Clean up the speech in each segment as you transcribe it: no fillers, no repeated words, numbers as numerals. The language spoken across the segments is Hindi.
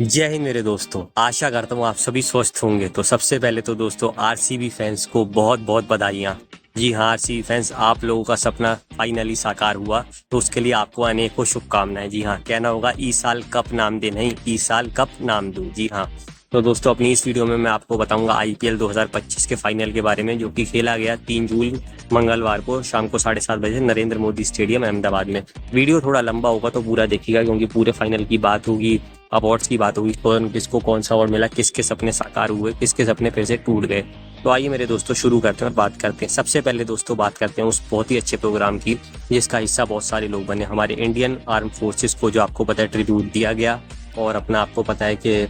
जय हिंद मेरे दोस्तों। आशा करता हूँ आप सभी स्वस्थ होंगे। तो सबसे पहले तो दोस्तों आरसीबी फैंस को बहुत बहुत बधाइयाँ। जी हाँ, आरसीबी फैंस, आप लोगों का सपना फाइनली साकार हुआ, तो उसके लिए आपको अनेकों शुभकामनाएं। जी हाँ, कहना होगा ई साल कप नाम दे, नहीं ई साल कप नाम दो। जी हाँ। तो दोस्तों अपनी इस वीडियो में मैं आपको बताऊंगा आईपीएल 2025 के फाइनल के बारे में, जो कि खेला गया 3 जून मंगलवार को शाम को 7:30 बजे नरेंद्र मोदी स्टेडियम अहमदाबाद में। वीडियो थोड़ा लंबा होगा तो पूरा देखिएगा, क्योंकि पूरे फाइनल की बात होगी, अवार्ड्स की बात होगी, कौन किसको कौन सा अवार्ड मिला, किसके सपने साकार हुए, किसके सपने फिर से टूट गए। तो आइए मेरे दोस्तों शुरू करते हैं और बात करते हैं। सबसे पहले दोस्तों बात करते हैं उस बहुत ही अच्छे प्रोग्राम की जिसका हिस्सा बहुत सारे लोग बने। हमारे इंडियन आर्म फोर्सेस को, जो आपको पता है, ट्रिब्यूट दिया गया, और अपना आपको पता है कि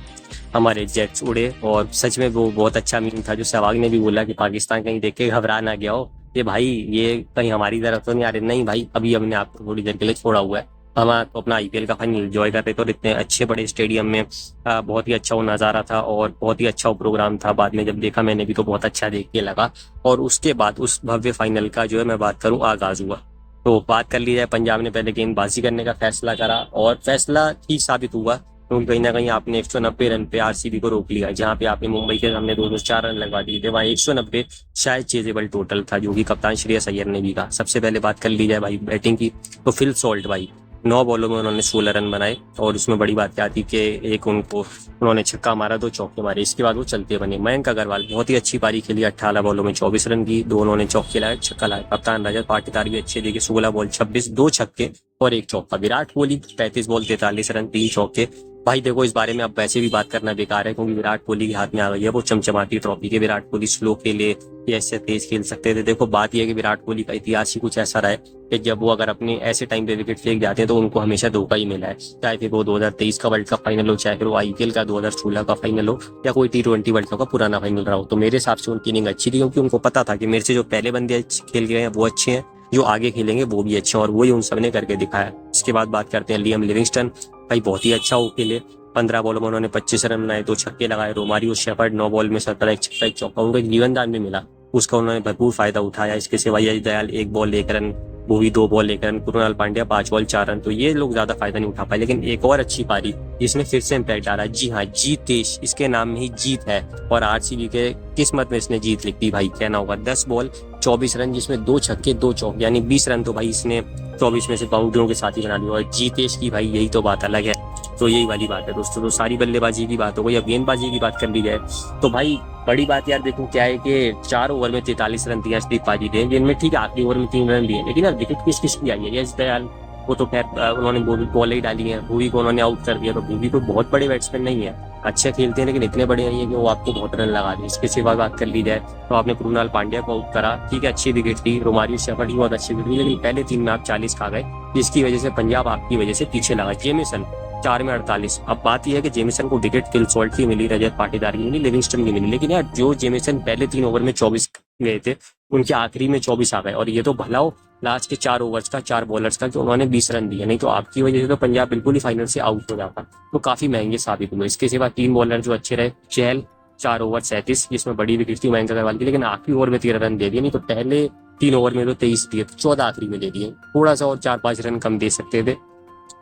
हमारे जेट्स उड़े। और सच में वो बहुत अच्छा मीम था, जो सहवाग ने भी बोला कि पाकिस्तान कहीं देख के घबरा ना गया हो, ये भाई ये कहीं हमारी तरफ तो नहीं आ रहे। नहीं भाई, अभी हमने आपको थोड़ी देर के लिए छोड़ा हुआ है। हम तो अपना आईपीएल का फाइनल एंजॉय कर रहे थे, और इतने अच्छे बड़े स्टेडियम में बहुत ही अच्छा वो नज़ारा था और बहुत ही अच्छा वो प्रोग्राम था। बाद में जब देखा मैंने भी तो बहुत अच्छा देख के लगा। और उसके बाद उस भव्य फाइनल का जो है मैं बात करूं, आगाज हुआ। तो बात कर ली जाए, पंजाब ने पहले गेंदबाजी करने का फैसला करा और फैसला ठीक साबित हुआ, क्योंकि कहीं ना कहीं आपने 190 रन पे आरसीबी को रोक लिया। जहां पे आपने मुंबई के सामने 204 रन लगवा दिए थे, वहां 190 शायद चेजेबल टोटल था, जो कि कप्तान श्रेयस अय्यर ने भी कहा। सबसे पहले बात कर ली जाए भाई बैटिंग की, तो फिल सॉल्ट भाई 9 बॉलों में उन्होंने 16 रन बनाए। और उसमें बड़ी बात क्या थी कि एक उन्होंने छक्का मारा, 2 चौके मारे, इसके बाद वो चलते बने। मयंक अग्रवाल बहुत ही अच्छी पारी खेली, 18 बॉलों में 24 रन की, 2 उन्होंने चौके लाए, छक्का लाया। कप्तान रजत पाटीदार भी अच्छे दिखे, 16 बॉल 26, 2 छक्के और 1 चौका। विराट कोहली 35 बॉल 43 रन, 3 चौके। भाई देखो, इस बारे में अब वैसे भी बात करना बेकार है, क्योंकि विराट कोहली के हाथ में आ गई है वो चमचमाती ट्रॉफी के। विराट कोहली स्लो खेले या ऐसे तेज खेल सकते थे। देखो बात यह है कि विराट कोहली का इतिहास ही कुछ ऐसा रहा है कि जब वो अगर अपने ऐसे टाइम पे विकेट फेंक जाते हैं तो उनको हमेशा धोखा ही मिला है। चाहे फिर वो 2023 का वर्ल्ड कप फाइनल हो, चाहे फिर वो आईपीएल का 2016 का फाइनल हो, या कोई T20 वर्ल्ड कप का पुराना फाइनल रहा हो। तो मेरे हिसाब से उनकी इनिंग अच्छी थी, क्योंकि उनको पता था कि मेरे से जो पहले बंदे खेल गए हैं वो अच्छे हैं, जो आगे खेलेंगे वो भी अच्छे हैं, और वही उन सबने करके दिखाया। इसके बाद बात करते हैं लियम लिविंगस्टन। भाई बहुत ही अच्छा वो खेले, 15 बॉलों में उन्होंने 25 रन बनाए, 2 छक्के लगाए। रोमारियो शेफर्ड 9 बॉल में 17, 1 छक्का 1 चौका, उनको एक जीवनदान भी मिला, उसका उन्होंने भरपूर फायदा उठाया। इसके सिवा Yash Dayal 1 ball 1 run, Bhuvi 2 ball 1 run, Kunal Pandya 5 ball 4 run. तो ये लोग ज्यादा फायदा नहीं उठा पाए, लेकिन एक और अच्छी पारी जिसमें फिर से इम्पैक्ट डाला। जी हाँ, जीतेश, इसके नाम में ही जीत है, और आरसीबी के किस्मत में इसने जीत लिख दी भाई। कहना होगा 10 बॉल 24 रन, जिसमें 2 छक्के 2 चौके, यानी 20 रन तो भाई इसने 24 में से बाउंड्रियों के साथ ही बना दिया। और जीतेश की भाई यही तो बात अलग है। तो यही वाली बात है दोस्तों। तो सारी बल्लेबाजी की बात हो गई, अब गेंदबाजी की बात कर ली जाए तो भाई बड़ी बात यार देखो क्या है कि 4 ओवर में 43 रन दिया अर्शदीप पाजी ने, जिनमें ठीक है आखिरी ओवर में 3 रन दिए, लेकिन यार विकेट किस किस की आई है? यश दयाल वो तो खैर उन्होंने बॉल ही डाली है, भुवी को उन्होंने आउट कर दिया। तो भुवी तो बहुत बड़े बैट्समैन नहीं है, अच्छे खेलते हैं, लेकिन इतने बड़े नहीं है कि वो आपको बहुत रन लगा दे। इसके सिवा बात कर ली जाए तो आपने कृणाल पांड्या को आउट करा, ठीक है अच्छी विकेट थी। रोमारियो शेफर्ड की बहुत अच्छी विकेट थी, लेकिन पहले 3 में आप 40 खा गए, जिसकी वजह से पंजाब आपकी वजह से पीछे लगा। जेमिसन 4 में 48। अब बात यह है कि जेमिसन को विकेट फिल सॉल्ट की मिली, रजत पाटीदार की मिली, लिविंगस्टन की मिली, लेकिन यार जो जेमिसन पहले 3 ओवर में 24 गए थे, उनके आखिरी में 24 आ गए। और ये तो भला हो लास्ट के 4 ओवर्स का, 4 बॉलर्स का, कि उन्होंने 20 रन दिए, नहीं तो आपकी वजह से तो पंजाब बिल्कुल ही फाइनल से आउट हो जाता। तो काफी महंगे साबित हुए। इसके सिवा 3 बॉलर जो अच्छे रहे, चहल 4 ओवर 37, जिसमें बड़ी विकेट थी मयंक अग्रवाल की, लेकिन आखिरी ओवर में 13 रन दे दिए। नहीं तो पहले 3 ओवर में तो 23 दिए, 14 आखिरी में दे दिए, थोड़ा सा और 4-5 रन कम दे सकते थे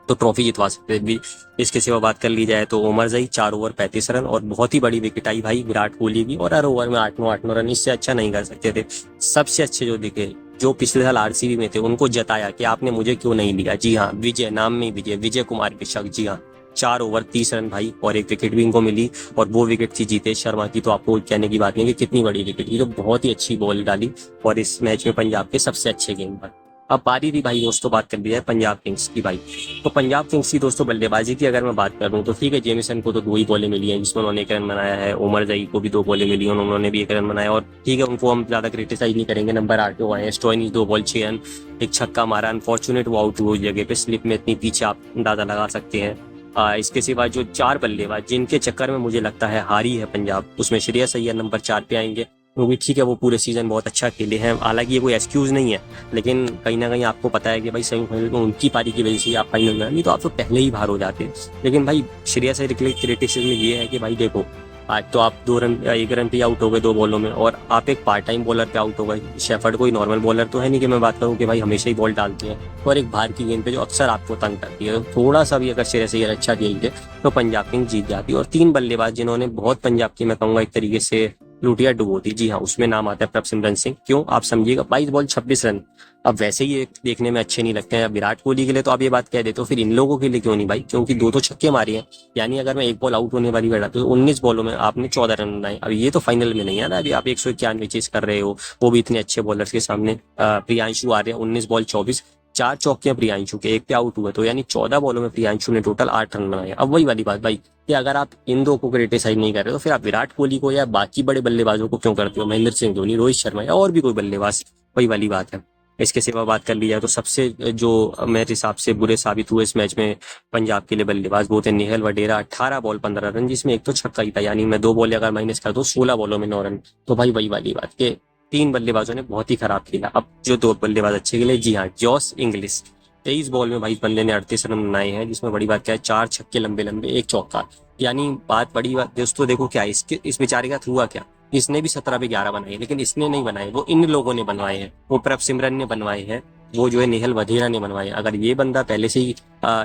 तो ट्रॉफी जितवा सकते भी। इसके सिवा बात कर ली जाए तो उमर जई 4 ओवर 35 रन, और बहुत ही बड़ी विकेट आई भाई विराट कोहली की, और हर ओवर में 8-9 रन, इससे अच्छा नहीं कर सकते थे। सबसे अच्छे जो दिखे, जो पिछले साल आरसीबी में थे, उनको जताया कि आपने मुझे क्यों नहीं लिया। जी हाँ, विजय नाम में विजय, विजय कुमार विशक। जी हाँ, 4 ओवर 30 रन भाई, और 1 विकेट भी इनको मिली, और वो विकेट थी जीतेश शर्मा की। तो आपको कहने की बात नहीं कि कितनी बड़ी विकेट थी, तो बहुत ही अच्छी बॉल डाली, और इस मैच में पंजाब के सबसे अच्छे गेंदबाज। अब बारी थी भाई दोस्तों बात कर ली जाए पंजाब किंग्स की भाई। तो पंजाब किंग्स की दोस्तों बल्लेबाजी की अगर मैं बात करूं तो ठीक है, जेमिसन को तो 2 ही बॉलें मिली हैं, जिसमें उन्होंने 1 रन बनाया है। उमर जई को भी 2 बॉलें मिली हैं, उन्होंने भी 1 रन बनाया, और ठीक है उनको हम ज्यादा क्रिटिसाइज नहीं करेंगे, नंबर 8 पे आए हैं। स्टोइनिस 2 बॉल 6 रन, 1 छक्का मारा, अनफॉर्चुनेट वो आउट हुई जगह पे, स्लिप में इतनी पीछे आप अंदाजा लगा सकते हैं। इसके सिवा जो 4 बल्लेबाज जिनके चक्कर में मुझे लगता है हारी है पंजाब, उसमें श्रेयस अय्यर नंबर 4 पे आएंगे। वो भी ठीक है, वो पूरे सीजन बहुत अच्छा खेले हैं, हालांकि ये कोई एक्सक्यूज नहीं है, लेकिन कहीं ना कहीं आपको पता है कि भाई सेमीफाइनल में उनकी पारी की वजह से आप फाइनल में, नहीं तो आप तो पहले ही बाहर हो जाते। लेकिन भाई श्रेयस अय्यर के लिए क्रिटिसिज्म ये है कि भाई देखो आज तो आप 2 रन 1 रन पे आउट हो गए 2 बॉलों में, और आप एक पार्ट टाइम बॉलर पे आउट हो गए। शेफर्ड कोई नॉर्मल बॉलर तो है नहीं कि मैं बात करूं कि भाई हमेशा ही बॉल डालते हैं, और एक बाहर की गेंद पे जो अक्सर आपको तंग करती है। तो थोड़ा सा भी अगर श्रेयस अय्यर अच्छा खेलते तो पंजाब किंग्स जीत जाती। और 3 बल्लेबाज जिन्होंने बहुत पंजाब की मैं कहूंगा एक तरीके से लुटिया डुबो दी, जी हाँ, उसमें नाम आता है प्रभसिमरन सिंह। क्यों आप समझिएगा, 22 बॉल 26 रन। अब वैसे ही ये देखने में अच्छे नहीं लगते हैं विराट कोहली के लिए, तो आप ये बात कह देते हो, फिर इन लोगों के लिए क्यों नहीं भाई? क्योंकि 2 छक्के मारे हैं। यानी अगर मैं एक बॉल आउट होने वाली बैठा तो 19 बॉलों में आपने 14 रन बनाए। अब ये तो फाइनल में नहीं है ना, अभी आप 191 चेस कर रहे हो, वो भी इतने अच्छे बॉलर्स के सामने। प्रियांशु आर्य 19 बॉल 24, 4 चौके प्रियांशु के, एक पे आउट हुए, तो यानी 14 बॉलों में प्रियांशु ने टोटल 8 रन बनाए। अब वही वाली बात भाई कि अगर आप इन दो को क्रिटिसाइज नहीं कर रहे तो फिर आप विराट कोहली को या बाकी बड़े बल्लेबाजों को क्यों करते हो? महेंद्र सिंह धोनी, रोहित शर्मा या और भी कोई बल्लेबाज, वही वाली बात है। इसके सिवा बात कर ली जाए तो सबसे जो मेरे हिसाब से बुरे साबित हुए इस मैच में पंजाब के लिए बल्लेबाज वो थे नेहल वडेरा, 18 बॉल 15 रन, जिसमें एक तो छक्का ही था। यानी मैं 2 बॉल अगर माइनस कर दूं 16 बॉलों में 9 रन। तो भाई वही वाली बात के 3 बल्लेबाजों ने बहुत ही खराब खेला। अब जो 2 बल्लेबाज अच्छे खेले, जी हाँ, जॉस इंग्लिश 23 बॉल में भाई बंदे ने 38 रन बनाए हैं, जिसमें बड़ी बात क्या है, 4 छक्के लंबे लंबे, 1 चौका। यानी बात बड़ी बात दोस्तों, देखो क्या है इसके, इस बेचारे का हुआ क्या, इसने भी 17 पे 11 बनाए, लेकिन इसने नहीं बनाए, वो इन लोगों ने बनवाए हैं, वो प्रभसिमरन ने बनवाए हैं, वो जो है नेहल वधेरा ने बनवाए। अगर ये बंदा पहले से ही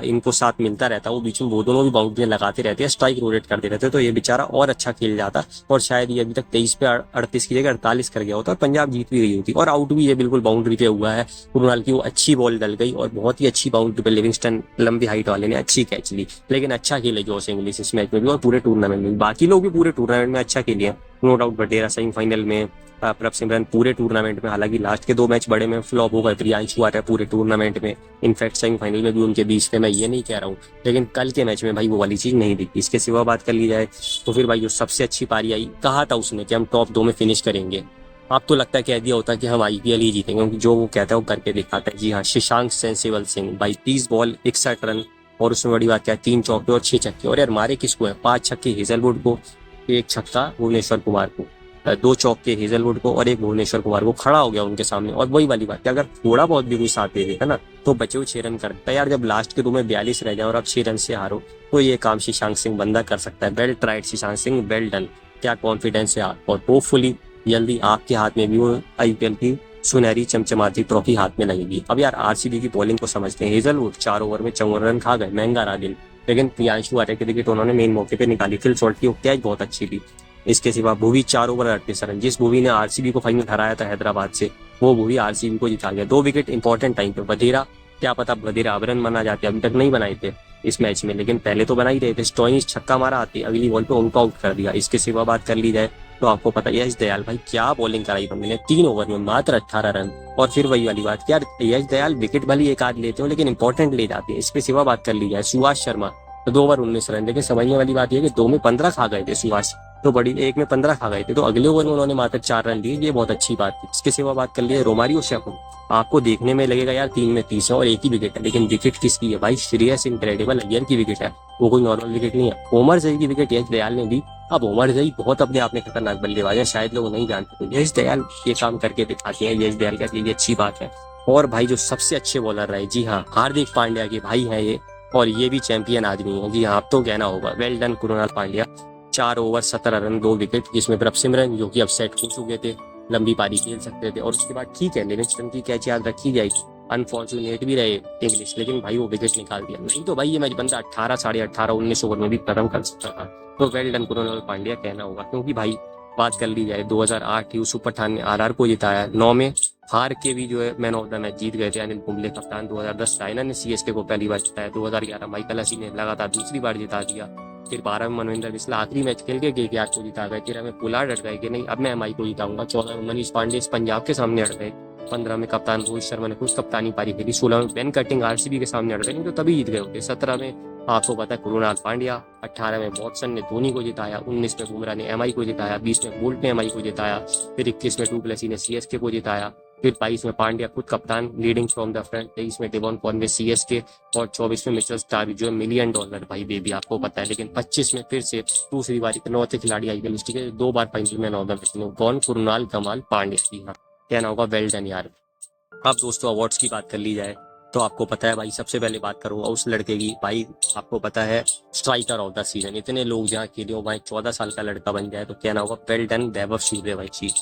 इनको साथ मिलता रहता, वो बीच में वो दोनों भी बाउंड्री लगाते रहते हैं, स्ट्राइक रोटेट करते रहते, तो ये बेचारा और अच्छा खेल जाता, और शायद ये अभी तक 23 पे 38 की जगह 48 कर गया होता और पंजाब जीत भी गई होती। और आउट भी ये बिल्कुल बाउंड्री पे हुआ है, कुणाल की वो अच्छी बॉल डल गई और बहुत ही अच्छी बाउंड्री पे लिविंगस्टन लंबी हाइट वाले ने अच्छी कैच ली। लेकिन अच्छा खेले जॉस इंग्लिश इस मैच में भी और पूरे टूर्नामेंट में। बाकी लोग भी पूरे टूर्नामेंट में अच्छा खेले, नो डाउट। वडेरा सेमीफाइनल में, प्रभसिमरन पूरे टूर्नामेंट में, हालांकि लास्ट के 2 मैच बड़े में फ्लॉप हो गए, प्रियांशु आर्य पूरे टूर्नामेंट में, इनफैक्ट सेमीफाइनल में भी उनके बीच थे, मैं ये नहीं कह रहा हूँ, लेकिन कल के मैच में भाई वो वाली चीज नहीं दिखी। इसके सिवा बात कर ली जाए तो फिर भाई जो सबसे अच्छी पारी आई, कहा था उसने कि हम टॉप 2 में फिनिश करेंगे, अब तो लगता है कह दिया होता कि हम आईपीएल ही जीतेंगे, क्योंकि जो वो कहता है वो करके दिखाता है। जी हाँ, शशांक सेंसिबल सिंह भाई 30 बॉल 61 रन, और उसमें बड़ी बात क्या है, 3 चौके और 6 छक्के। और यार मारे किसको है, 5 छक्के हेजलवुड को, 1 छक्का भुवनेश्वर कुमार को, 2 चौके हेजलवुड को और 1 भुवनेश्वर कुमार को, खड़ा हो गया उनके सामने। और वही वाली बात है, अगर थोड़ा बहुत भी कोई साथ दे देता ना तो बचे हुए 6 रन करता है यार। जब लास्ट के 2 में 42 रह जाए और आप 6 रन से हारो, तो ये काम शशांक सिंह बंदा कर सकता है। Well tried Shashank Singh, well done. क्या कॉन्फिडेंस है आप, और होपफुली जल्दी आपके हाथ में भी वो आईपीएल की सुनहरी चमचमाती ट्रॉफी हाथ में लगेगी। अब यार आरसीबी की बॉलिंग को समझते हैं। हेजलवुड 4 ओवर में 54 रन खा गए, महंगा रहा दिन, लेकिन प्रियांशु आर्य की विकेट उन्होंने मेन मौके पे निकाली। फिल शॉर्ट की कैच बहुत अच्छी थी। इसके सिवा भुवी 4 ओवर 38 रन, जिस भुवी ने आरसीबी को फाइनल हराया था हैदराबाद से, वो भुवी आरसीबी को जिता गया। 2 विकेट इंपॉर्टेंट टाइम पे। वधेरा, क्या पता वधेरा अब रन बना जाते, अभी तक नहीं बनाए थे इस मैच में, लेकिन पहले तो बना ही रहे थे। स्टोइनिस छक्का मारा आती, अगली बॉल पे उनको आउट कर दिया। इसके सिवा बात कर ली जाए तो आपको पता है यश दयाल भाई क्या बॉलिंग कराई बंदे ने, 3 ओवर में मात्र 18 रन। और फिर वही वाली बात, यार यश दयाल विकेट भले एक आध लेते हो लेकिन इंपॉर्टेंट ले जाते हैं। इसके सिवा बात कर ली जाए सुभाष शर्मा, तो 2 ओवर 19 रन, लेकिन समझने वाली बात यह कि 2 में 15 खा गए थे सुभाष, तो बड़ी 1 में 15 खा गए थे, तो अगले ओवर में उन्होंने मात्र 4 रन लिए, ये बहुत अच्छी बात थी। इसके सिवा बात कर लिए रोमारियो शेफर्ड, आपको देखने में लगेगा यार 3 में 30 है और 1 ही विकेट है, लेकिन विकेट किसकी है भाई? श्रेयस इनक्रेडिबल अय्यर की विकेट है, वो कोई नॉर्मल विकेट नहीं है। ओमर जई की विकेट यश दयाल ने दी। अब ओमर जई बहुत अपने आप में खतरनाक बल्लेबाज है, शायद लोग नहीं जानते, तो यश दयाल ये काम करके दिखाते हैं, यश दयाल के लिए अच्छी बात है। और भाई जो सबसे अच्छे बॉलर रहे, जी हाँ, हार्दिक पांड्या के भाई हैं ये, और ये भी चैंपियन आदमी है। जी हाँ, आप तो कहना होगा, well done Kunal Pandya. 4 over 17 run 2 wicket, जिसमें प्रभसिमरन जो कि अब सेट हो चुके थे, लंबी पारी खेल सकते थे। और उसके बाद ठीक है, लिविंगस्टन की कैच याद रखी जाएगी, अनफॉर्चुनेट भी रहे इंग्लिश, लेकिन भाई वो विकेट निकाल दिया, नहीं तो भाई ये मैच बंदा 18 साढ़े 18 19 ओवर में भी खत्म कर सकता था। तो वेल डन कुणाल पांड्या कहना होगा, क्योंकि भाई बात कर ली जाए 2008 यूसुफ पठान ने आरआर को जिताया, 9 में हार के भी जो है मैन ऑफ द मैच जीत गए थे अनिल कुंबले कप्तान। 2010 रायना ने सीएसके को पहली बार जिताया, 2011 माइकल हसी ने लगातार दूसरी बार जिता दिया, फिर 12 में मनविंदर बिस्ला आखिरी मैच खेल के केकेआर को जिता गए, 13 में पुलार्ड अड़ गए कि नहीं अब मैं एमआई को जिताऊंगा, 14 में मनीष पांडे पंजाब के सामने अड़ गए, 15 में कप्तान रोहित शर्मा ने कुछ कप्तानी पारी खेली, 16 में बेन कटिंग आरसीबी के सामने अड़ गए, नहीं तो तभी जीत गए होते, 17 में आपको पता है कुणाल पांड्या, 18 में वॉटसन ने धोनी को जिताया, 19 में बुमराह ने एमआई को जिताया, 20 में बोल्ट ने एमआई को जिताया, फिर 21 में डुप्लेसी ने सीएसके को जिताया, फिर 22 में पांड्या खुद कप्तान लीडिंग फ्रॉम द फ्रंट, 23 में डेवॉन कॉनवे सीएसके, और 24 में मिचेल स्टार्क जो है $1 मिलियन भाई बेबी आपको पता है, लेकिन 25 में फिर से दूसरी बार इकलौते खिलाड़ी आईपीएल हिस्ट्री के 2 बार फाइनल में ऑफ द मैच में कौन? कुणाल कमाल पांड्या। जी हाँ, कहना होगा वेल डन यार। अब दोस्तों अवार्ड्स की बात कर ली जाए तो आपको पता है भाई, सबसे पहले बात करूंगा उस लड़के की भाई। आपको पता है स्ट्राइकर ऑफ द सीजन, इतने लोग जहाँ खेले हो भाई, 14 साल का लड़का बन जाए तो क्या ना होगा। Well done Vaibhav Suryavanshi.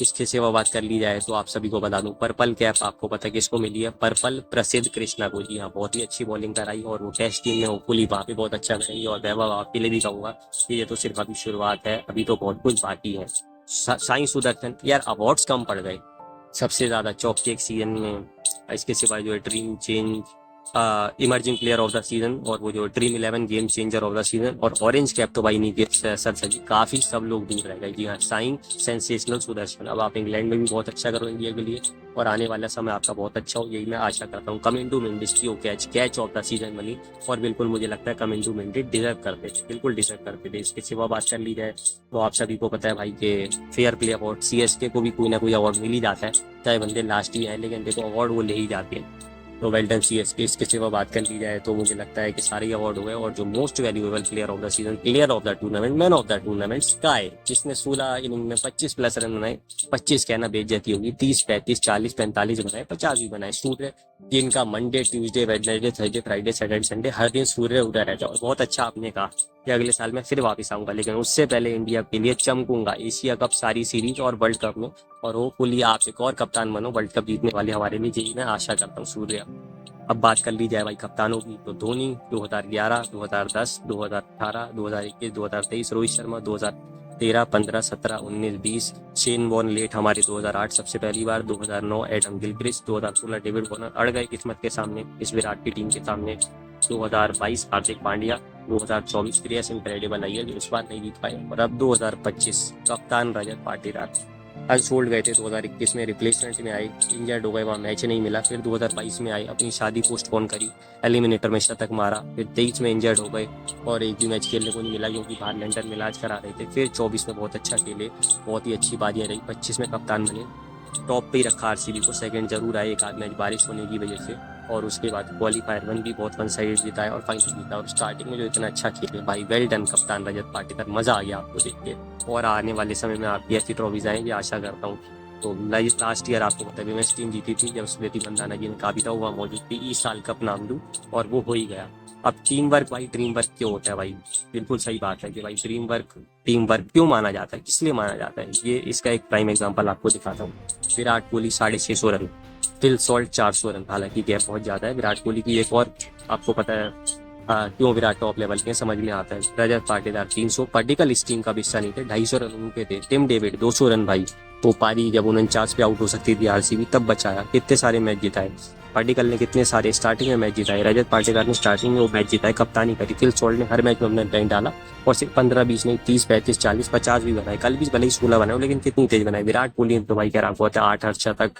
इसके सिवा बात कर ली जाए तो आप सभी को बता दूं, पर्पल कैप आपको पता है किसको मिली है? पर्पल प्रसिद्ध कृष्णा को। जी हाँ, बहुत ही अच्छी बॉलिंग कराई और वो टेस्ट टीम में होपफुली वहाँ पे बहुत अच्छा करेंगे। और वैभव आपके लिए भी कहूंगा कि ये तो सिर्फ अभी शुरुआत है, अभी तो बहुत कुछ बाकी है। साईं सुदर्शन यार, अवार्ड्स कम पड़ गए। सबसे ज्यादा चौके एक सीजन में। इसके सिवा जो है dream change emerging player of the season, और वो जो dream 11 game changer of the season, और ऑरेंज कैप तो भाई नहीं सर सजी, काफी सब लोग दूर रह गए। जी हाँ, साइन सेंसेशनल सुदर्शन। अब आप इंग्लैंड में भी बहुत अच्छा करो इंडिया के लिए, और आने वाला समय आपका बहुत अच्छा हो, यही मैं आशा करता हूँ। कमिंटू मेंडिस की कैच ऑफ द सीजन बनी, और बिल्कुल मुझे लगता है कमिंटू मेंडिस डिजर्व करते थे, बिल्कुल डिजर्व करते थे। इसके सिवा बात कर ली जाए तो आप सभी को पता है भाई के फेयर प्ले अवार्ड, सीएसके को भी कोई ना कोई अवार्ड मिल ही जाता है, चाहे बंदे लास्ट ही आए, लेकिन देखो अवार्ड वो ले ही जाते हैं। तो वेल डन सीएसके। इसके सिवा बात कर ली जाए तो मुझे लगता है कि सारे अवार्ड हुए, और जो most valuable player of the season, player of the tournament, man of the tournament sky, जिसने 16 इनिंग में 25+ रन बनाए। 25 कहना बेइज्जती होगी, 30, 35, 40, 45 बनाए, 50 भी बनाए। सूर्य जिनका Monday, Tuesday, Wednesday, Thursday, Friday, Saturday, Sunday हर दिन सूर्य उदय रहता है। और बहुत अच्छा आपने कहा कि अगले साल मैं फिर वापस आऊंगा, लेकिन उससे पहले इंडिया के लिए चमकूंगा एशिया कप, सारी सीरीज और वर्ल्ड कप में। और होपफुली आप एक और कप्तान बनो वर्ल्ड कप जीतने वाले हमारे लिए, यही मैं आशा करता हूँ सूर्य। अब बात कर ली जाए भाई कप्तानों की, तो Dhoni 2011, 2010, 2018, 2021, 2023, Rohit Sharma 2013, 15, 17, 19, 20, Shane Warne late हमारे 2008 सबसे पहली बार, 2009 एडम गिलक्रिस्ट, 2016 डेविड वार्नर अड़ गए किस्मत के सामने, इस विराट की टीम के सामने, 2022 हार्दिक पांड्या, 2024 श्रेयस इनक्रेडिबल अय्यर जो इस बार नहीं जीत पाए, और अब 2025 कप्तान रजत पाटीदार अनसोल्ड गए थे। 2021 में रिप्लेसमेंट में आए, इंजर्ड हो गए, वहाँ मैच नहीं मिला। फिर 2022 में आए, अपनी शादी पोस्टपोन करी, एलिमिनेटर में शतक मारा। फिर 23 में इंजर्ड हो गए और एक भी मैच खेलने को नहीं मिला क्योंकि बाहर लंदन में इलाज करा रहे थे। फिर 24 में बहुत अच्छा खेले, बहुत ही अच्छी बाजियाँ रही। 25 में कप्तान बने, टॉप पे ही रखा आरसीबी को। सेकंड जरूर आए एक आध मैच बारिश होने की वजह से, और उसके बाद क्वालीफायर 1 भी बहुत वन साइड जीता है और फाइनल जीता। और स्टार्टिंग में जो इतना अच्छा खेले भाई, वेल डन कप्तान रजत पाटीदार, मजा आ गया आपको देख के। और आने वाले समय में आपकी ऐसी ट्रॉफीज आएंगे आशा करता हूँ। तो लास्ट ईयर आपको पता है विमेंस टीम जीती थी जब स्मृति मंदाना जी ने कहा भी था, वहाँ मौजूद थी, इस साल कप नाम लूँ, और वो हो ही गया। अब टीम वर्क भाई, ड्रीम वर्क क्यों होता है भाई? बिल्कुल सही बात है कि भाई टीम वर्क क्यों माना जाता है, किस लिए माना जाता है, ये इसका एक प्राइम एग्जांपल आपको दिखाता हूँ। Virat Kohli 650 run, Phil Salt 400 run, हालांकि गैप बहुत ज्यादा है। विराट कोहली की एक और आपको पता है क्यों विराट टॉप लेवल के समझ में आता है। रजत पाटीदार 300, पार्टिकल इस टीम का हिस्सा नहीं थे, 250 रन उनके थे। टिम डेविड 200 रन भाई, वो पारी जब 49 पे आउट हो सकती थी आरसीबी तब बचाया, कितने सारे मैच जिताए। पार्टिकल ने कितने सारे स्टार्टिंग में मैच जिताए, रजत पाटीदार ने स्टार्टिंग में वो मैच जिताए, कप्तानी करी। फिल सॉल्ट ने हर मैच में अपना टाइम डाला, और सिर्फ 15-20 नहीं, 30, 35, 40, 50 भी बनाए। कल भी भले ही 16 बनाए, लेकिन कितनी तेज बनाए। विराट कोहली तो भाई कह रहा होता है 8 शतक,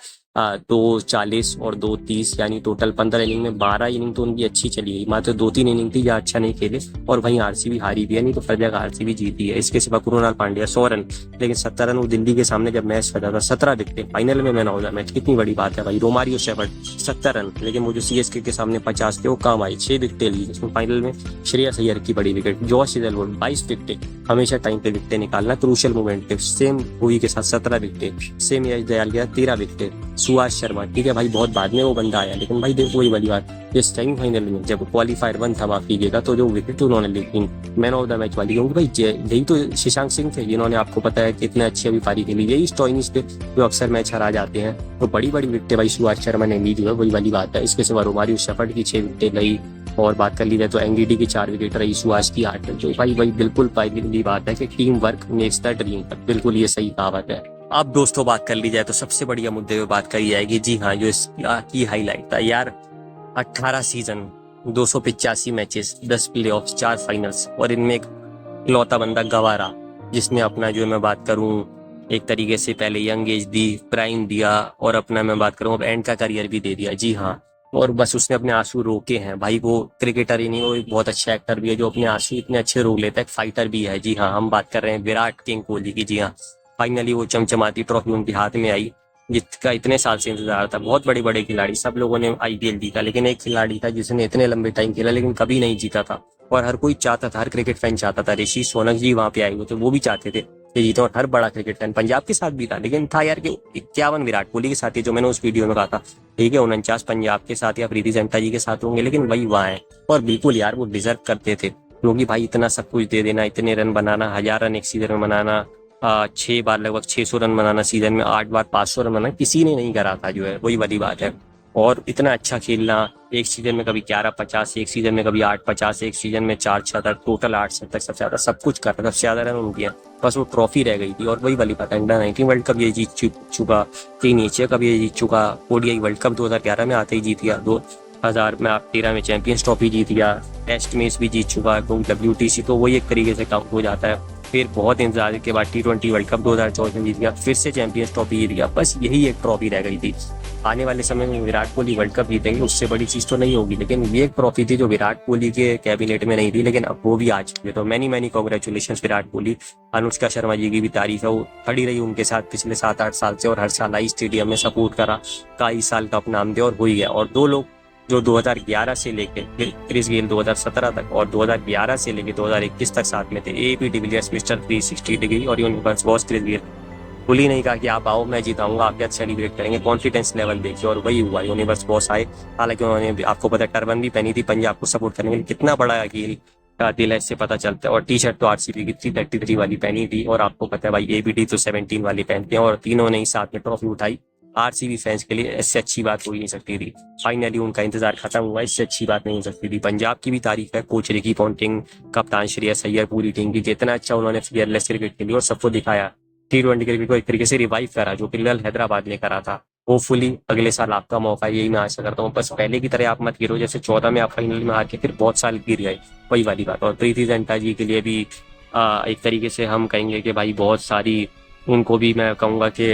240 और 230, यानी टोटल 15 इनिंग में 12 इनिंग तो उनकी अच्छी चली गई। मात्र 2-3 इनिंग थी जहाँ अच्छा नहीं खेले, और वहीं आरसीबी हारी भी है, नहीं तो हर जगह आरसीबी जीती है। इसके सिवा कृणाल पांड्या 100 रन, लेकिन 70 रन वो दिल्ली के सामने जब मैच खेला था, 17 विकेट, फाइनल में मैन ऑफ द मैच, कितनी बड़ी बात है भाई। रोमारियो शेफर्ड 70 रन, लेकिन वो जो सीएसके के सामने 50 थे वो काम आई, 6 विकेटें ली, जिसमें फाइनल में श्रेयस अय्यर की बड़ी विकेट। जॉश हेजलवुड 22 विकेटें, हमेशा टाइम पे विकेटें निकालना क्रूशियल मोमेंट पे। सेम हुई के साथ 17 विकेटें, सेम यश दयाल के साथ 13 विकेटें। सुभाष शर्मा ठीक है भाई, बहुत बाद में वो बंदा आया, लेकिन भाई देखो वही वाली बात, इस सेमीफाइनल में जब क्वालीफायर 1 था माफ कीजिएगा, तो जो विकेट उन्होंने ली मैन ऑफ द मैच वाली, क्योंकि भाई यही तो शशांक सिंह थे जिन्होंने आपको पता है कितने अच्छी अभी पारी खेली, यही स्टॉइनिस पे जो अक्सर मैच हरा जाते हैं। तो बड़ी बड़ी विकेटें भाई सुभाष शर्मा ने ली, जो है वही वाली बात है। इसके सिवा रोमारियो शेफर्ड की 6 विकेटें गई, और बात कर ली जाए तो एनडीडी की 4 विकेट रही, सुभाष की 8। जो भाई बिल्कुल पहली बात है कि team work makes the dream, बिल्कुल ये सही कहावत है। अब दोस्तों बात कर ली जाए तो सबसे बढ़िया मुद्दे पे बात करी जाएगी। जी हाँ, जो इसकी हाईलाइट था यार, 18 सीजन, 285 मैचेस, 10 प्लेऑफ्स, 4 फाइनल्स, और इनमें एक इकलौता बंदा गवारा जिसने अपना जो मैं बात करूं एक तरीके से पहले यंग एज दी, प्राइम दिया, और अपना मैं बात करूं अब एंड का करियर भी दे दिया। जी हाँ, और बस उसने अपने आंसू रोके हैं भाई। वो क्रिकेटर ही नहीं, वो एक बहुत अच्छा एक्टर भी है जो अपने आंसू इतने अच्छे रोक लेता है, एक फाइटर भी है। जी हाँ, हम बात कर रहे हैं विराट किंग कोहली की। जी हाँ, फाइनली वो चमचमाती ट्रॉफी उनके हाथ में आई, जिसका इतने साल से इंतजार था। बहुत बड़े बड़े खिलाड़ी, सब लोगों ने आईपीएल जीता, लेकिन एक खिलाड़ी था जिसने इतने लंबे टाइम खेला लेकिन कभी नहीं जीता था, और हर कोई चाहता था, हर क्रिकेट फैन चाहता था। ऋषि सोनक जी वहां पे आए हुए थे, वो भी चाहते थे ये जीते। और हर बड़ा क्रिकेट फैन, पंजाब के साथ भी था लेकिन था यार कि 51 विराट कोहली के साथ ही, जो मैंने उस वीडियो में कहा था, ठीक है 49 पंजाब के साथ या प्रीति जिंटा जी के साथ होंगे, लेकिन वही वहाँ है। और बिल्कुल यार वो डिजर्व करते थे, क्योंकि भाई इतना सब कुछ दे देना, इतने रन बनाना, 1000 रन एक सीजन में बनाना, 6 बार लगभग 600 रन बनाना सीजन में, 8 बार 500 रन बनाना, किसी ने नहीं करा था जो है, वही वाली बात है। और इतना अच्छा खेलना, एक सीजन में कभी 11-50, एक सीजन में कभी 8-50, एक सीजन में 4 शतक, टोटल 8 शतक, सबसे ज्यादा सब कुछ कर रहा था, सबसे ज्यादा रन उनकी है। बस वो ट्रॉफी रह गई थी। और वही वाली बात है, अंडर 19 वर्ल्ड कप ये जीत चुका, तीन एशिया कप ये जीत चुका, ओडीआई वर्ल्ड कप 2011 में आते ही जीत गया, 2013 में चैंपियंस ट्रॉफी जीत गया, टेस्ट मैच भी जीत चुका है, क्योंकि WTC तो वही एक तरीके से काउंट हो जाता है। फिर बहुत इंतजार के बाद T20 वर्ल्ड कप 2014 में जीत गया, फिर से चैंपियंस ट्रॉफी जीत गया। बस यही एक ट्रॉफी रह गई थी। आने वाले समय में विराट कोहली वर्ल्ड कप जीतेंगे, उससे बड़ी चीज तो नहीं होगी, लेकिन ये एक ट्रॉफी थी जो विराट कोहली के कैबिनेट में नहीं थी, लेकिन अब वो भी आ चुकी है। तो मैनी कॉन्ग्रेचुलेशन विराट कोहली। अनुष्का शर्मा जी की भी तारीफ है, वो खड़ी रही उनके साथ पिछले 7-8 साल से, और हर साल आई स्टेडियम में सपोर्ट करा, का इस साल कप नाम दे, और हो ही गया। और दो लोग जो 2011 से लेके क्रिस गेल 2017 तक, और 2011 से लेके 2021 तक साथ में थे, AP डिविलियर्स मिस्टर 360 डिग्री, और यूनिवर्स बॉस क्रिस गेल। भूल ही नहीं कहा कि आप आओ, मैं जीताऊंगा, आप क्या सेलिब्रेट करेंगे, कॉन्फिडेंस लेवल देखिए, और वही हुआ, यूनिवर्स बॉस आए। हालांकि उन्होंने, आपको पता है, टर्बन भी पहनी थी पंजाब को सपोर्ट करने के लिए, कितना बड़ा गेल का दिल है इससे पता चलता है। और टी-शर्ट तो RCB की 333 वाली पहनी थी, और आपको पता है भाई ABD तो 17 वाली पहनते हैं, और तीनों ने ही साथ में ट्रॉफी उठाई। RCB फैंस के लिए इससे अच्छी बात हो ही नहीं सकती थी। फाइनली उनका इंतजार खत्म हुआ, इससे अच्छी बात नहीं हो सकती थी। पंजाब की भी तारीफ है, कोच रिकी पॉन्टिंग, कप्तान श्रेयस अय्यर, पूरी टीम की, कितना अच्छा उन्होंने फियरलेस क्रिकेट खेली और सबको दिखाया। T20 क्रिकेट को एक तरीके से रिवाइव करा, जो फिलहाल हैदराबाद ने करा था। होपफुली अगले साल आपका मौका, यही मैं आशा करता हूँ। बस पहले की तरह आप मत गिरो, जैसे 14 में आप फाइनल में हार के फिर बहुत साल गिर गए, वही वाली बात। और प्रीति जिंटा जी के लिए भी एक तरीके से हम कहेंगे कि भाई बहुत सारी, उनको भी मैं कहूँगा कि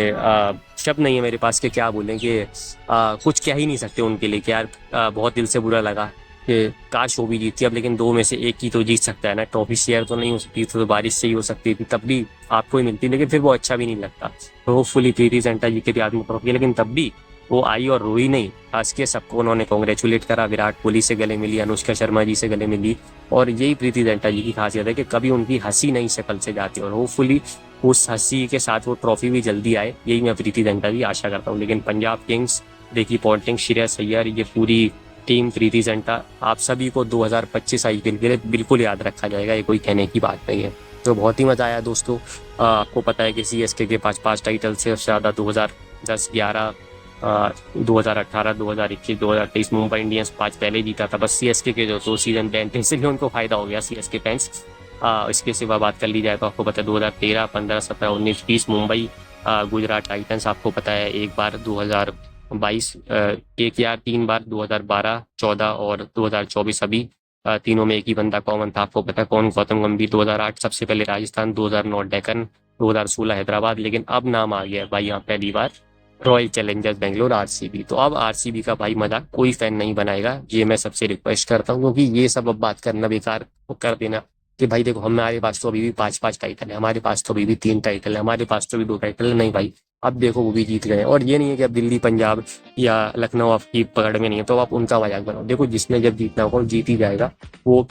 शब्द नहीं है मेरे पास कि क्या बोलें, कि कुछ कह ही नहीं सकते उनके लिए, कि यार बहुत दिल से बुरा लगा कि काश वो भी जीती। अब लेकिन दो में से एक ही तो जीत सकता है ना, ट्रॉफी शेयर तो नहीं हो सकती, तो बारिश से ही हो सकती थी, तब भी आपको ही मिलती, लेकिन फिर वो अच्छा भी नहीं लगता। तो होपफुली प्रीति जिंटा जी के भी आदमी ट्रॉफी, लेकिन तब भी वो आई और रोई नहीं, हंस के सबको उन्होंने कॉन्ग्रेचुलेट करा, विराट कोहली से गले मिली, अनुष्का शर्मा जी से गले मिली। और यही प्रीति जिंटा जी की खासियत है कि कभी उनकी हंसी नहीं शक्ल से जाती, और होपफुली उस हंसी के साथ वो ट्रॉफी भी जल्दी आए, यही मैं प्रीति जिंटा की आशा करता हूँ। लेकिन पंजाब किंग्स, देखिए पॉन्टिंग, श्रेयस अय्यर, ये पूरी टीम, प्रीति जिंटा, आप सभी को 2025 IPL के लिए बिल्कुल याद रखा जाएगा, ये कोई कहने की बात नहीं है। तो बहुत ही मजा आया दोस्तों। आपको पता है कि CSK के 5 टाइटल से ज्यादा 2010, 11, 2018, 2021, 2023 मुंबई इंडियंस 5 पहले जीता था। बस CSK के जो 2 सीजन बैन थे, इसलिए उनको फायदा हो गया CSK फैंस। इसके सिवा बात कर ली जाए तो आपको पता है 2013, 15, 17, 19, 20 मुंबई, गुजरात टाइटंस, आपको पता है एक बार 2022, एक या 3 बार 2012, 14 और 2024, अभी तीनों में एक ही बंदा कॉमन था, आपको पता है कौन, गौतम गंभीर। 2008 सबसे पहले राजस्थान, 2009 डेक्कन, 2016 हैदराबाद, लेकिन अब नाम आ गया है भाई यहाँ पहली बार रॉयल चैलेंजर्स बेंगलोर, RCB। तो अब RCB का भाई मजाक कोई फैन नहीं बनाएगा, ये मैं सबसे रिक्वेस्ट करता हूँ, क्योंकि ये सब अब बात करना बेकार कर देना कि भाई देखो हमारे पास तो अभी भी 5 टाइटल है, हमारे पास तो अभी भी 3 टाइटल है, हमारे पास तो भी 2 टाइटल है। नहीं भाई, अब देखो वो भी जीत गए। और ये नहीं है कि अब दिल्ली, पंजाब या लखनऊ आपकी पकड़ में नहीं है तो आप उनका मजाक बनाओ। देखो जिसने जब जीतना होगा वो जीत ही जाएगा, वो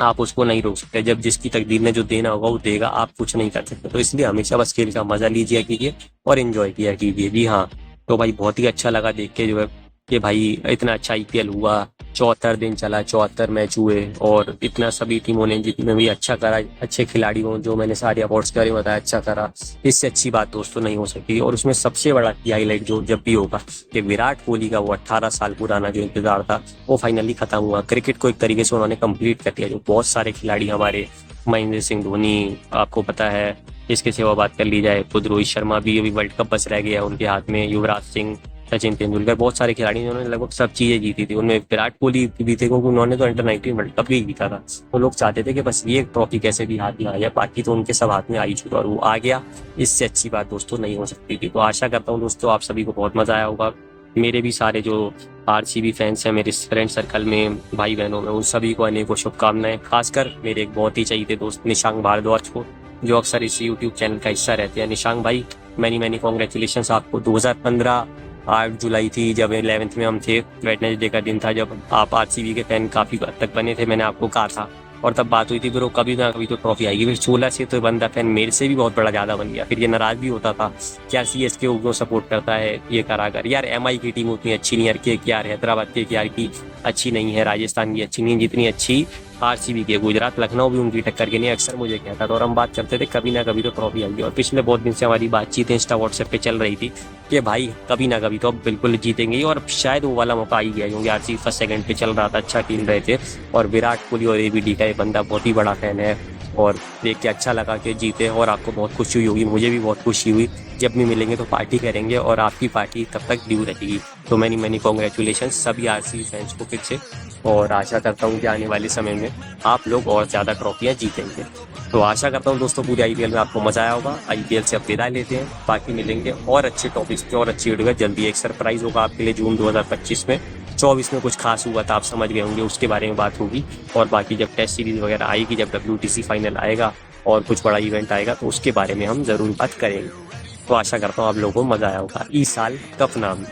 आप उसको नहीं रोक सकते। जब जिसकी तकदीर ने जो देना होगा वो देगा, आप कुछ नहीं कर सकते। तो इसलिए हमेशा बस खेल का मजा लीजिए कीजिए और एंजॉय किया कीजिए। जी हाँ, तो भाई बहुत ही अच्छा लगा देख के जो है कि भाई इतना अच्छा IPL हुआ, 74 दिन चला, 74 मैच हुए, और इतना सभी टीमों ने जितने भी अच्छा करा, अच्छे खिलाड़ियों, जो मैंने सारे अवार्ड्स के बारे में बताया, अच्छा करा, इससे अच्छी बात दोस्तों नहीं हो सकती। और उसमें सबसे बड़ा हाईलाइट जो जब भी होगा कि विराट कोहली का वो 18 साल पुराना जो इंतजार था वो फाइनली खत्म हुआ। क्रिकेट को एक तरीके से उन्होंने कंप्लीट कर दिया। जो बहुत सारे खिलाड़ी हमारे, महेंद्र सिंह धोनी, आपको पता है, इसके सिवा बात कर ली जाए खुद रोहित शर्मा भी अभी वर्ल्ड कप बस रह गया उनके हाथ में, युवराज सिंह, सचिन तेंदुलकर, बहुत सारे खिलाड़ी जिन्होंने लगभग सब चीजें जीती थी। उनमें विराट कोहली भी थे, क्योंकि उन्होंने तो अंडर 19 वर्ल्ड कप भी जीता था। तो लोग चाहते थे कि बस ये ट्रॉफी कैसे भी हाथ में आ जाए, बाकी तो उनके सब हाथ में आ ही चुका और वो आ गया। इससे अच्छी बात दोस्तों नहीं हो सकती थी। तो आशा करता हूँ दोस्तों आप सभी को बहुत मजा आया होगा। मेरे भी सारे जो RCB फैंस हैं, मेरे फ्रेंड सर्कल में, भाई बहनों में, उन सभी को अनेकों शुभकामनाएं। खासकर मेरे एक बहुत ही चाहिए दोस्त निशांक भारद्वाज को, जो अक्सर इस YouTube चैनल का हिस्सा रहते हैं। निशांक भाई, मैनी कॉन्ग्रेचुलेशन आपको। 2015 8 जुलाई थी जब 11th में हम थे, वेडनेसडे का दिन था, जब आप RCB के फैन काफी हद तक बने थे। मैंने आपको कहा था और तब बात हुई थी फिर वो कभी ना कभी तो ट्रॉफी आएगी। फिर 16 से तो बंदा फैन मेरे से भी बहुत बड़ा ज़्यादा बन गया। फिर ये नाराज़ भी होता था कि यार CSK को सपोर्ट करता है ये करा कर, यार MI की टीम उतनी अच्छी नहीं है, KKR हैदराबाद KKR की अच्छी नहीं है, राजस्थान की अच्छी नहीं है जितनी अच्छी RCB की है। गुजरात लखनऊ भी उनकी टक्कर के नहीं, अक्सर मुझे कहता था और हम बात करते थे कभी ना कभी तो ट्रॉफी आएगी। और पिछले बहुत दिन से हमारी बातचीत इंस्टा व्हाट्सएप पे चल रही थी कि भाई कभी ना कभी तो अब बिल्कुल जीतेंगे ही, और शायद वो वाला मौका आ ही गया क्योंकि RCB फर्स्ट सेकंड पे चल रहा था, अच्छा खेल रहे थे। और विराट कोहली और ABD का ये बंदा बहुत ही बड़ा फैन है और देख के अच्छा लगा कि जीते। और आपको बहुत खुशी होगी, मुझे भी बहुत खुशी हुई। जब भी मिलेंगे तो पार्टी करेंगे और आपकी पार्टी तब तक ड्यू रहेगी। तो मैनी कॉन्ग्रेचुलेशन सभी RCB फैंस को फिर से, और आशा करता हूँ कि आने वाले समय में आप लोग और ज़्यादा ट्रॉफियाँ जीतेंगे। तो आशा करता हूँ दोस्तों पूरी IPL में आपको मज़ा आया होगा। IPL से अब विदा लेते हैं, बाकी मिलेंगे और अच्छे टॉपिक्स पे और अच्छी वीडियो। जल्दी एक सरप्राइज होगा आपके लिए जून 2025 में। 24 में कुछ खास हुआ था आप समझ गए होंगे, उसके बारे में बात होगी। और बाकी जब टेस्ट सीरीज वगैरह आएगी, जब WTC फाइनल आएगा और कुछ बड़ा इवेंट आएगा तो उसके बारे में हम ज़रूर बात करेंगे। तो आशा करता हूँ आप लोगों को मज़ा आया होगा। इस साल कप नाम।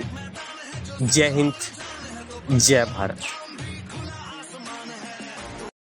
जय हिंद, जय भारत।